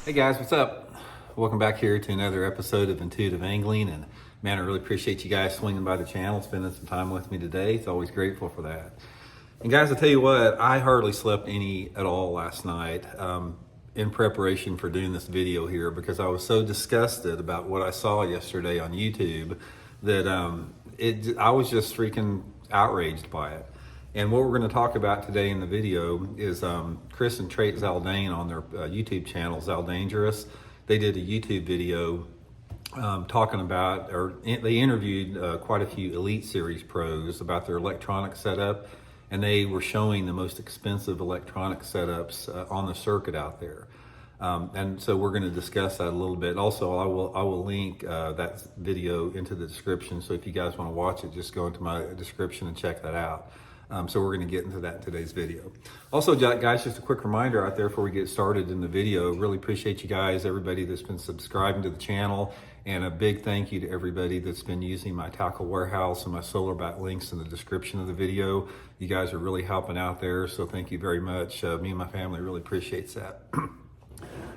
Hey guys, what's up? Welcome back here to another episode of Intuitive Angling. And man, I really appreciate you guys swinging by the channel, spending some time with me today. It's always grateful for that. And guys, I tell you what, I hardly slept any at all last night in preparation for doing this video here because I was so disgusted about what I saw yesterday on YouTube that I was just freaking outraged by it. And what we're going to talk about today in the video is Chris and Trey Zaldangerous on their YouTube channel, Zaldangerous. They did a YouTube video talking about, they interviewed quite a few Elite Series pros about their electronic setup, and they were showing the most expensive electronic setups on the circuit out there. And so we're going to discuss that a little bit. Also, I will link that video into the description. So if you guys want to watch it, just go into my description and check that out. So we're going to get into that in today's video. Also, guys, just a quick reminder out there before we get started in the video. Really appreciate you guys, everybody that's been subscribing to the channel, and a big thank you to everybody that's been using my tackle warehouse and my solar bat links in the description of the video. You guys are really helping out there, so thank you very much. Me and my family really appreciates that.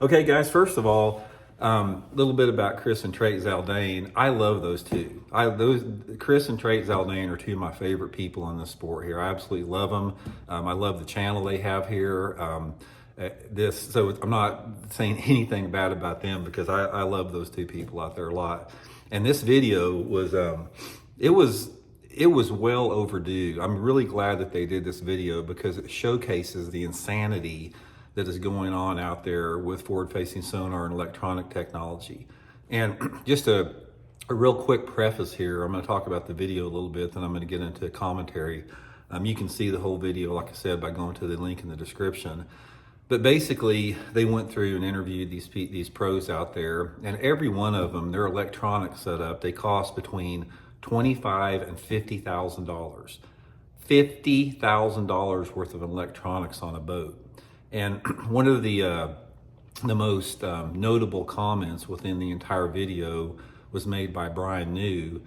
Okay, guys, first of all, a little bit about Chris and Trey Zaldangerous. I love those two. Chris and Trey Zaldangerous are two of my favorite people in the sport here. I absolutely love them. I love the channel they have here. So I'm not saying anything bad about them because I love those two people out there a lot. And this video was, it was well overdue. I'm really glad that they did this video because it showcases the insanity that is going on out there with forward-facing sonar and electronic technology. And just a real quick preface here, I'm going to talk about the video a little bit, then I'm going to get into commentary. You can see the whole video, like I said, by going to the link in the description. But basically, they went through and interviewed these pros out there, and every one of them, their electronic setup, they cost between $25,000 and $50,000. $50,000 worth of electronics on a boat. And one of the most notable comments within the entire video was made by Brian New,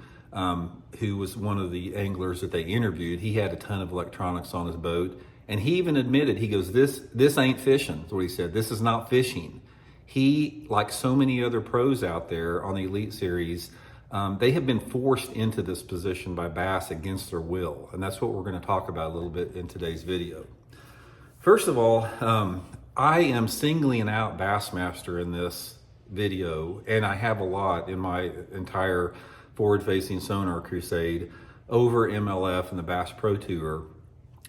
who was one of the anglers that they interviewed. He had a ton of electronics on his boat, and he even admitted, he goes, this ain't fishing, is what he said. This is not fishing. He, like so many other pros out there on the Elite Series, they have been forced into this position by bass against their will. And that's what we're going to talk about a little bit in today's video. First of all, I am singling out Bassmaster in this video, and I have a lot in my entire forward-facing sonar crusade over MLF and the Bass Pro Tour,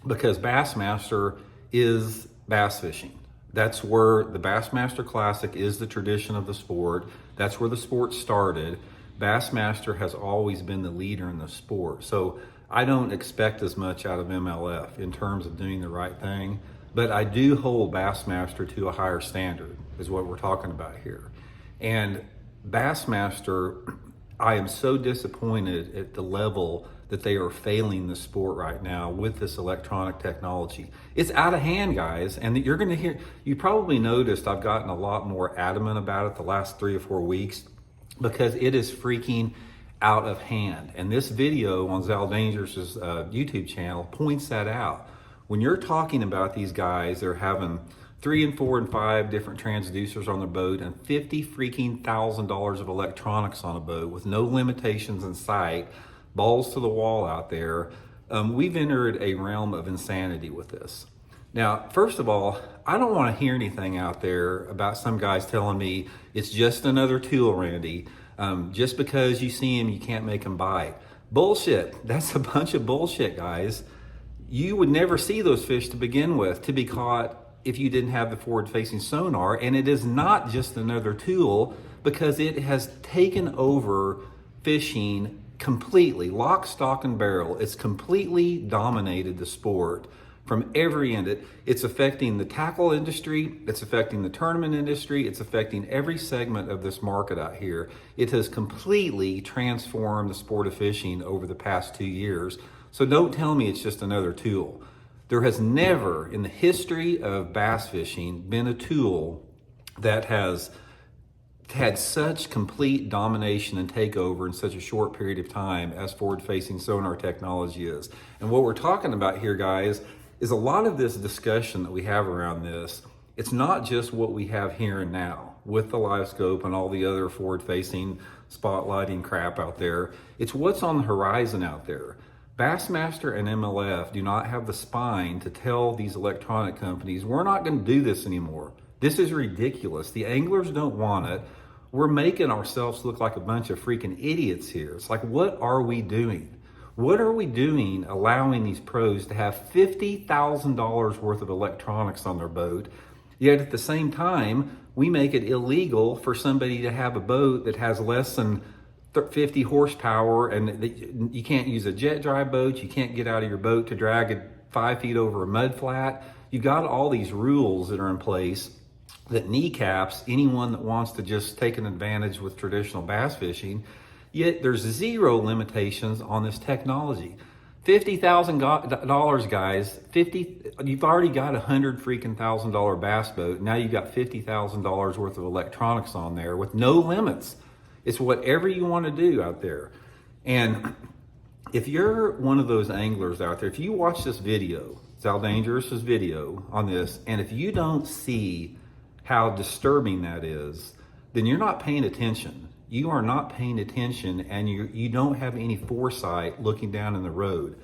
because Bassmaster is bass fishing. That's where the Bassmaster Classic is the tradition of the sport. That's where the sport started. Bassmaster has always been the leader in the sport. So I don't expect as much out of MLF in terms of doing the right thing. But I do hold Bassmaster to a higher standard, is what we're talking about here. And Bassmaster, I am so disappointed at the level that they are failing the sport right now with this electronic technology. It's out of hand, guys. And you're going to hear, you probably noticed I've gotten a lot more adamant about it the last 3 or 4 weeks because it is freaking out of hand. And this video on Zaldangerous' YouTube channel points that out. When you're talking about these guys, they're having 3 and 4 and 5 different transducers on their boat and $50,000 of electronics on a boat with no limitations in sight, balls to the wall out there. We've entered a realm of insanity with this. Now, first of all, I don't want to hear anything out there about some guys telling me it's just another tool, Randy. Just because you see him, you can't make him bite. Bullshit. That's a bunch of bullshit, guys. You would never see those fish to begin with to be caught if you didn't have the forward-facing sonar. And it is not just another tool because it has taken over fishing completely, lock, stock, and barrel. It's completely dominated the sport from every end. It's affecting the tackle industry. It's affecting the tournament industry. It's affecting every segment of this market out here. It has completely transformed the sport of fishing over the past 2 years. So don't tell me it's just another tool. There has never in the history of bass fishing been a tool that has had such complete domination and takeover in such a short period of time as forward-facing sonar technology is. And what we're talking about here, guys, is a lot of this discussion that we have around this, it's not just what we have here and now. with the live scope and all the other forward-facing spotlighting crap out there. It's what's on the horizon out there. Bassmaster and MLF do not have the spine to tell these electronic companies, we're not going to do this anymore. This is ridiculous. The anglers don't want it. We're making ourselves look like a bunch of freaking idiots here. It's like, what are we doing? What are we doing allowing these pros to have $50,000 worth of electronics on their boat, yet at the same time, we make it illegal for somebody to have a boat that has less than 50 horsepower, and you can't use a jet drive boat, you can't get out of your boat to drag it 5 feet over a mud flat. You got all these rules that are in place that kneecaps anyone that wants to just take an advantage with traditional bass fishing. Yet there's zero limitations on this technology. $50,000, guys. You've already got $100,000 bass boat. Now you've got $50,000 worth of electronics on there with no limits. It's whatever you want to do out there. And if you're one of those anglers out there, if you watch this video, Zaldangerous' video on this, and if you don't see how disturbing that is, then you're not paying attention. You are not paying attention, and you don't have any foresight looking down in the road.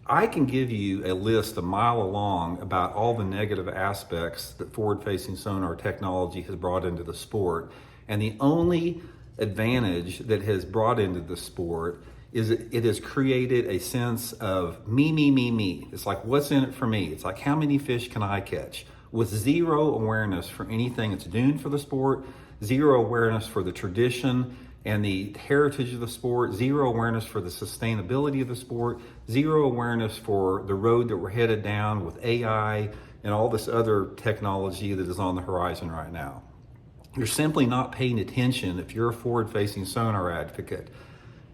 I can give you a list a mile long about all the negative aspects that forward-facing sonar technology has brought into the sport, and the only advantage that has brought into the sport is it has created a sense of me, me, me, me. It's like, what's in it for me? It's like, how many fish can I catch? With zero awareness for anything that's doing for the sport, zero awareness for the tradition and the heritage of the sport, zero awareness for the sustainability of the sport, zero awareness for the road that we're headed down with AI and all this other technology that is on the horizon right now. You're simply not paying attention if you're a forward-facing sonar advocate.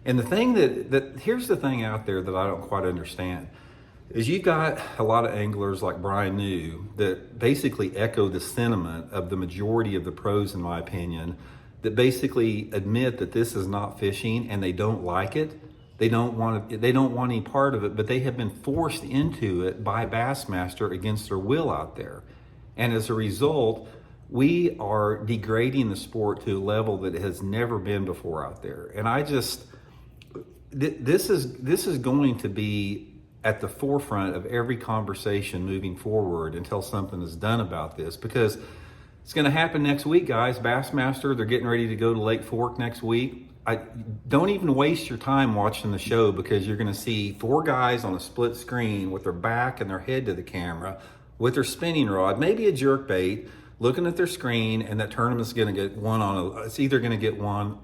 And the thing here's the thing out there that I don't quite understand, is you've got a lot of anglers like Brian New that basically echo the sentiment of the majority of the pros, in my opinion, that basically admit that this is not fishing and they don't like it. They don't want any part of it, but they have been forced into it by Bassmaster against their will out there. And as a result, we are degrading the sport to a level that it has never been before out there. And this is going to be at the forefront of every conversation moving forward until something is done about this, because it's going to happen next week, guys. Bassmaster, they're getting ready to go to Lake Fork next week. Don't even waste your time watching the show, because you're going to see 4 guys on a split screen with their back and their head to the camera with their spinning rod, maybe a jerk bait, looking at their screen, and that tournament's going to get one it's either going to get one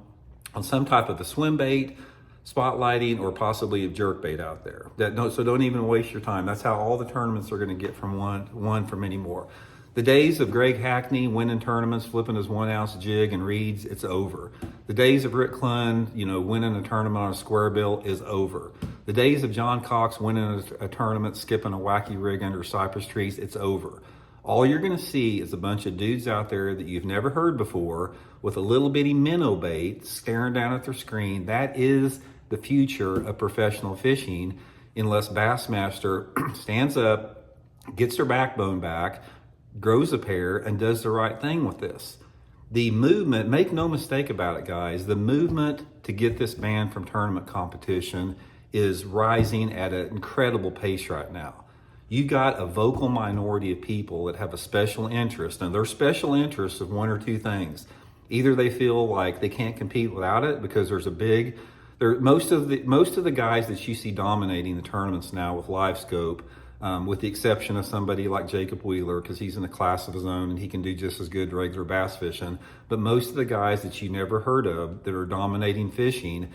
on some type of a swim bait, spotlighting, or possibly a jerkbait out there. So don't even waste your time. That's how all the tournaments are going to get from one from anymore. The days of Greg Hackney winning tournaments, flipping his 1-ounce jig and reeds, it's over. The days of Rick Clunn, winning a tournament on a square bill is over. The days of John Cox winning a tournament, skipping a wacky rig under cypress trees, it's over. All you're going to see is a bunch of dudes out there that you've never heard before with a little bitty minnow bait staring down at their screen. That is the future of professional fishing, unless Bassmaster stands up, gets their backbone back, grows a pair, and does the right thing with this. The movement, make no mistake about it, guys, the movement to get this banned from tournament competition is rising at an incredible pace right now. You got a vocal minority of people that have a special interest, and their special interest of one or two things. Either they feel like they can't compete without it because there's most of the guys that you see dominating the tournaments now with live scope, with the exception of somebody like Jacob Wheeler, because he's in a class of his own and he can do just as good regular bass fishing. But most of the guys that you never heard of that are dominating fishing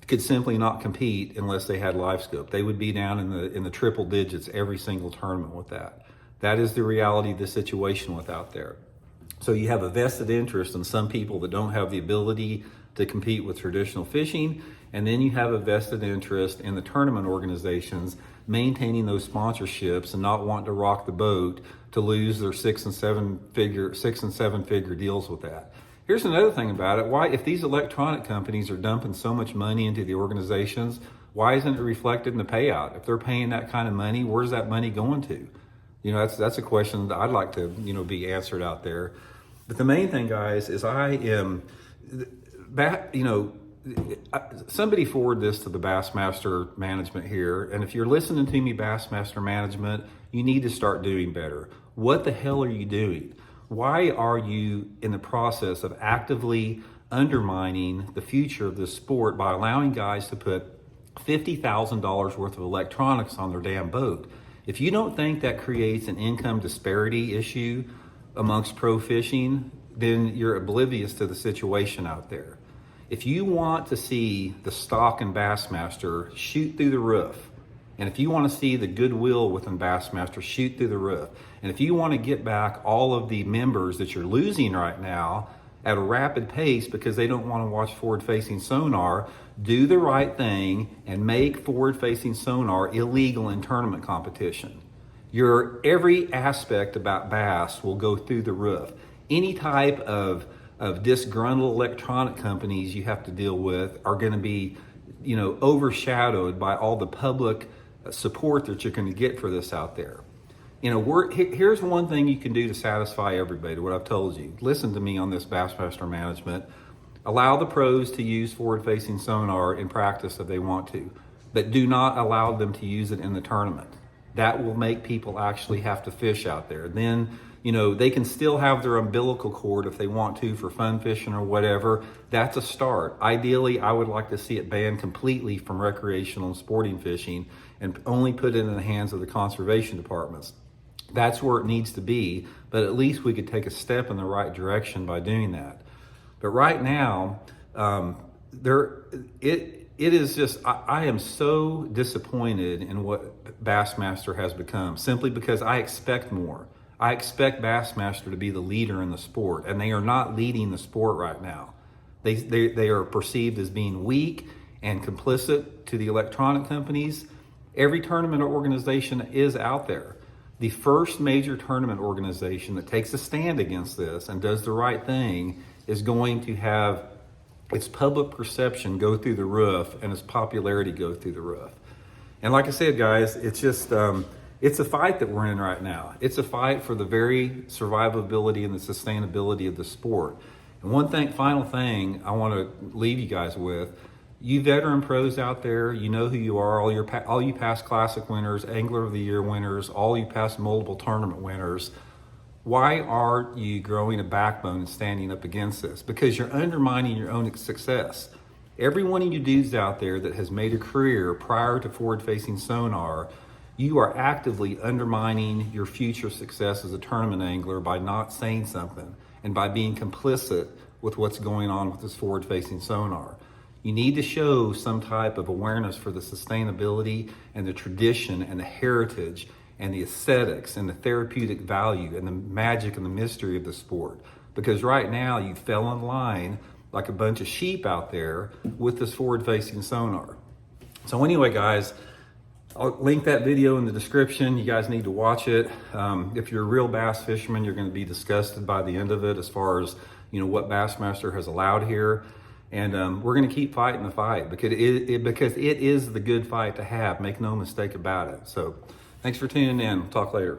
could simply not compete unless they had live scope. They would be down in the triple digits every single tournament with that. That is the reality of the situation with out there. So you have a vested interest in some people that don't have the ability to compete with traditional fishing, and then you have a vested interest in the tournament organizations maintaining those sponsorships and not wanting to rock the boat to lose their 6 and 7 figure deals with that. Here's another thing about it. Why, if these electronic companies are dumping so much money into the organizations, why isn't it reflected in the payout? If they're paying that kind of money, where's that money going to? That's a question that I'd like to, be answered out there. But the main thing, guys, is I am, somebody forward this to the Bassmaster management here. And if you're listening to me, Bassmaster management, you need to start doing better. What the hell are you doing? Why are you in the process of actively undermining the future of this sport by allowing guys to put $50,000 worth of electronics on their damn boat? If you don't think that creates an income disparity issue amongst pro fishing, then you're oblivious to the situation out there. If you want to see the stock in Bassmaster shoot through the roof, and if you want to see the goodwill within Bassmaster shoot through the roof, and if you want to get back all of the members that you're losing right now at a rapid pace because they don't want to watch forward-facing sonar, do the right thing and make forward-facing sonar illegal in tournament competition. Your every aspect about bass will go through the roof. Any type of disgruntled electronic companies you have to deal with are going to be, overshadowed by all the public support that you're going to get for this out there. Here's one thing you can do to satisfy everybody, what I've told you. Listen to me on this, Bassmaster management. Allow the pros to use forward-facing sonar in practice if they want to, but do not allow them to use it in the tournament. That will make people actually have to fish out there. Then, they can still have their umbilical cord if they want to for fun fishing or whatever. That's a start. Ideally, I would like to see it banned completely from recreational and sporting fishing and only put it in the hands of the conservation departments. That's where it needs to be, but at least we could take a step in the right direction by doing that. But right now, it is just, I am so disappointed in what Bassmaster has become, simply because I expect more. I expect Bassmaster to be the leader in the sport, and they are not leading the sport right now. They are perceived as being weak and complicit to the electronic companies. Every tournament organization is out there. The first major tournament organization that takes a stand against this and does the right thing is going to have its public perception go through the roof and its popularity go through the roof. And like I said, guys, it's just, it's a fight that we're in right now. It's a fight for the very survivability and the sustainability of the sport. And final thing I want to leave you guys with, you veteran pros out there, you know who you are, all you past classic winners, angler of the year winners, all you past multiple tournament winners. Why aren't you growing a backbone and standing up against this? Because you're undermining your own success. Every one of you dudes out there that has made a career prior to forward-facing sonar, you are actively undermining your future success as a tournament angler by not saying something and by being complicit with what's going on with this forward-facing sonar. You need to show some type of awareness for the sustainability and the tradition and the heritage and the aesthetics and the therapeutic value and the magic and the mystery of the sport. Because right now you fell in line like a bunch of sheep out there with this forward-facing sonar. So anyway, guys, I'll link that video in the description. You guys need to watch it. If you're a real bass fisherman, you're going to be disgusted by the end of it as far as what Bassmaster has allowed here. And we're going to keep fighting the fight because it is the good fight to have. Make no mistake about it. So thanks for tuning in. We'll talk later.